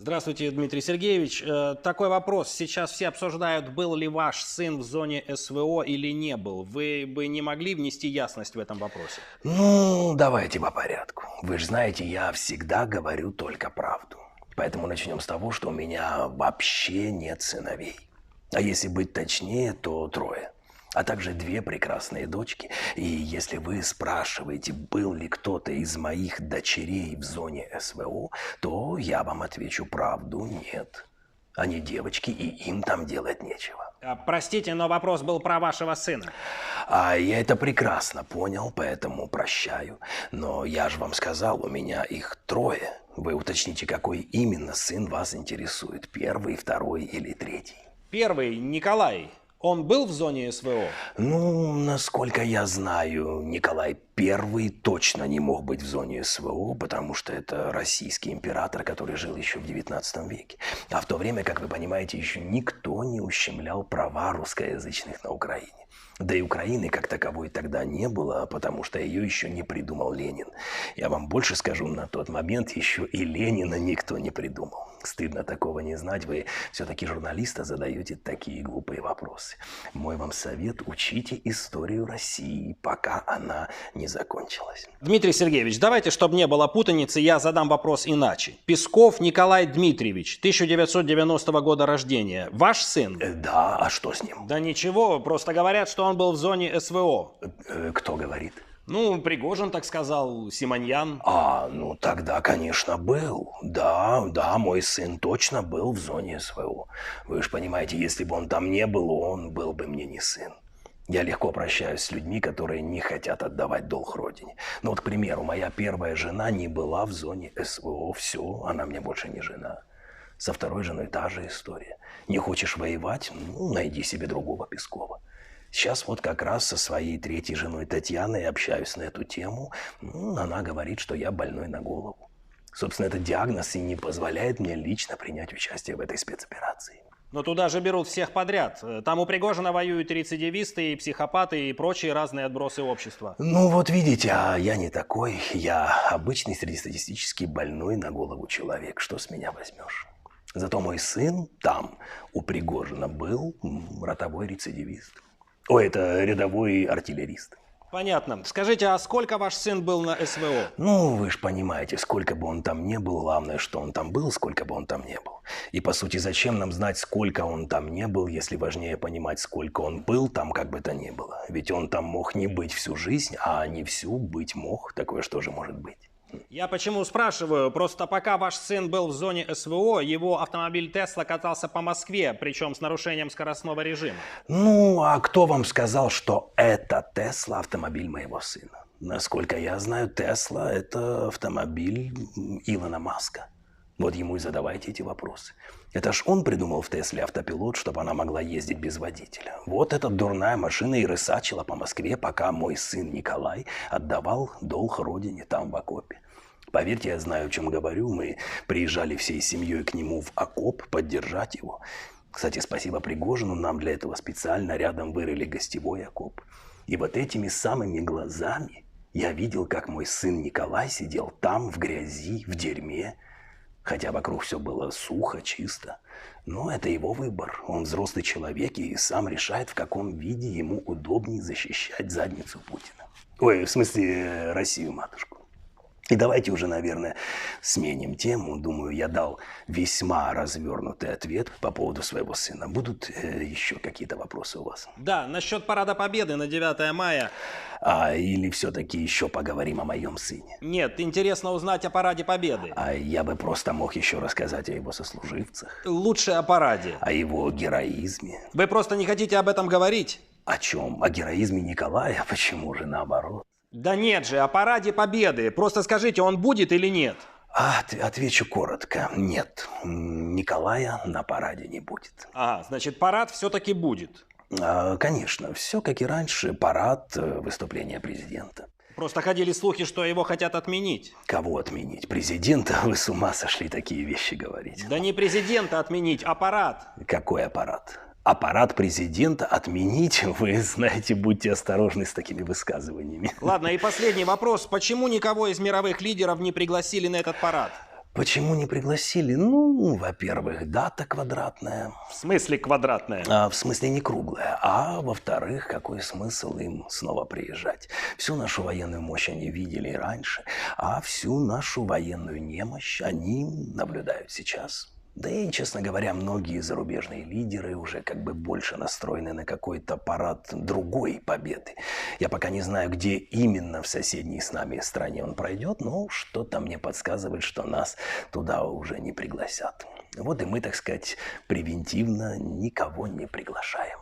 Здравствуйте, Дмитрий Сергеевич. Такой вопрос. Сейчас все обсуждают, был ли ваш сын в зоне СВО или не был. Вы бы не могли внести ясность в этом вопросе? Ну, давайте по порядку. Вы же знаете, я всегда говорю только правду. Поэтому начнем с того, что у меня вообще нет сыновей. А если быть точнее, то трое. А также две прекрасные дочки. И если вы спрашиваете, был ли кто-то из моих дочерей в зоне СВО, то я вам отвечу правду: нет. Они девочки, и им там делать нечего. Простите, но вопрос был про вашего сына. А я это прекрасно понял, поэтому прощаю. Но я же вам сказал, у меня их трое. Вы уточните, какой именно сын вас интересует. Первый, второй или третий? Первый, Николай. Он был в зоне СВО? Ну, насколько я знаю, Николай I точно не мог быть в зоне СВО, потому что это российский император, который жил еще в 19 веке. А в то время, как вы понимаете, еще никто не ущемлял права русскоязычных на Украине. Да и Украины как таковой тогда не было, потому что ее еще не придумал Ленин. Я вам больше скажу, на тот момент еще и Ленина никто не придумал. Стыдно такого не знать, вы все-таки журналиста задаете такие глупые вопросы. Мой вам совет: учите историю России, пока она не закончилась. Дмитрий Сергеевич, давайте, чтобы не было путаницы, я задам вопрос иначе. Песков Николай Дмитриевич, 1990 года рождения. Ваш сын? Да, а что с ним? Да ничего, просто говорят, что он был в зоне СВО. Кто говорит? Ну, Пригожин так сказал, Симоньян. Ну тогда, конечно, был. Да, мой сын точно был в зоне СВО. Вы же понимаете, если бы он там не был, он был бы мне не сын. Я легко прощаюсь с людьми, которые не хотят отдавать долг родине. Ну вот, к примеру, моя первая жена не была в зоне СВО. Все, она мне больше не жена. Со второй женой та же история. Не хочешь воевать? Ну, найди себе другого Пескова. Сейчас вот как раз со своей третьей женой Татьяной общаюсь на эту тему. Она говорит, что я больной на голову. Собственно, этот диагноз и не позволяет мне лично принять участие в этой спецоперации. Но туда же берут всех подряд. Там у Пригожина воюют и рецидивисты, и психопаты, и прочие разные отбросы общества. Ну вот видите, а я не такой. Я обычный среднестатистический больной на голову человек. Что с меня возьмешь? Зато мой сын там у Пригожина был ротовой рецидивист. Ой, это рядовой артиллерист. Понятно. Скажите, а сколько ваш сын был на СВО? Ну, вы же понимаете, сколько бы он там не был, главное, что он там был, сколько бы он там не был. И, по сути, зачем нам знать, сколько он там не был, если важнее понимать, сколько он был там, как бы то ни было. Ведь он там мог не быть всю жизнь, а не всю быть мог. Такое что же может быть? Я почему спрашиваю? Просто пока ваш сын был в зоне СВО, его автомобиль Тесла катался по Москве, причем с нарушением скоростного режима. Ну, а кто вам сказал, что это Тесла автомобиль моего сына? Насколько я знаю, Тесла – это автомобиль Илона Маска. Вот ему и задавайте эти вопросы. Это ж он придумал в Тесле автопилот, чтобы она могла ездить без водителя. Вот эта дурная машина и рысачила по Москве, пока мой сын Николай отдавал долг родине там, в окопе. Поверьте, я знаю, о чем говорю. Мы приезжали всей семьей к нему в окоп поддержать его. Кстати, спасибо Пригожину, нам для этого специально рядом вырыли гостевой окоп. И вот этими самыми глазами я видел, как мой сын Николай сидел там, в грязи, в дерьме. Хотя вокруг все было сухо, чисто. Но это его выбор. Он взрослый человек и сам решает, в каком виде ему удобнее защищать задницу Путина. Ой, в смысле, Россию, матушку. И давайте уже, наверное, сменим тему. Думаю, я дал весьма развернутый ответ по поводу своего сына. Будут еще какие-то вопросы у вас? Да, насчет Парада Победы на 9 мая. Или все-таки еще поговорим о моем сыне? Нет, интересно узнать о Параде Победы. Я бы просто мог еще рассказать о его сослуживцах. Лучше о параде. О его героизме. Вы просто не хотите об этом говорить? О чем? О героизме Николая? Почему же наоборот? Да нет же, о Параде Победы. Просто скажите, он будет или нет? Отвечу коротко. Нет, Николая на параде не будет. Ага, значит, парад все-таки будет. Конечно, все как и раньше. Парад, выступление президента. Просто ходили слухи, что его хотят отменить. Кого отменить? Президента? Вы с ума сошли такие вещи говорить. Да не президента отменить, а парад. Какой аппарат? Аппарат президента отменить? Вы знаете, будьте осторожны с такими высказываниями. Ладно, и последний вопрос. Почему никого из мировых лидеров не пригласили на этот парад? Почему не пригласили? Ну, во-первых, дата квадратная. В смысле квадратная? В смысле не круглая. А во-вторых, какой смысл им снова приезжать? Всю нашу военную мощь они видели и раньше, а всю нашу военную немощь они наблюдают сейчас. Да и, честно говоря, многие зарубежные лидеры уже как бы больше настроены на какой-то парад другой победы. Я пока не знаю, где именно в соседней с нами стране он пройдет, но что-то мне подсказывает, что нас туда уже не пригласят. Вот и мы, так сказать, превентивно никого не приглашаем.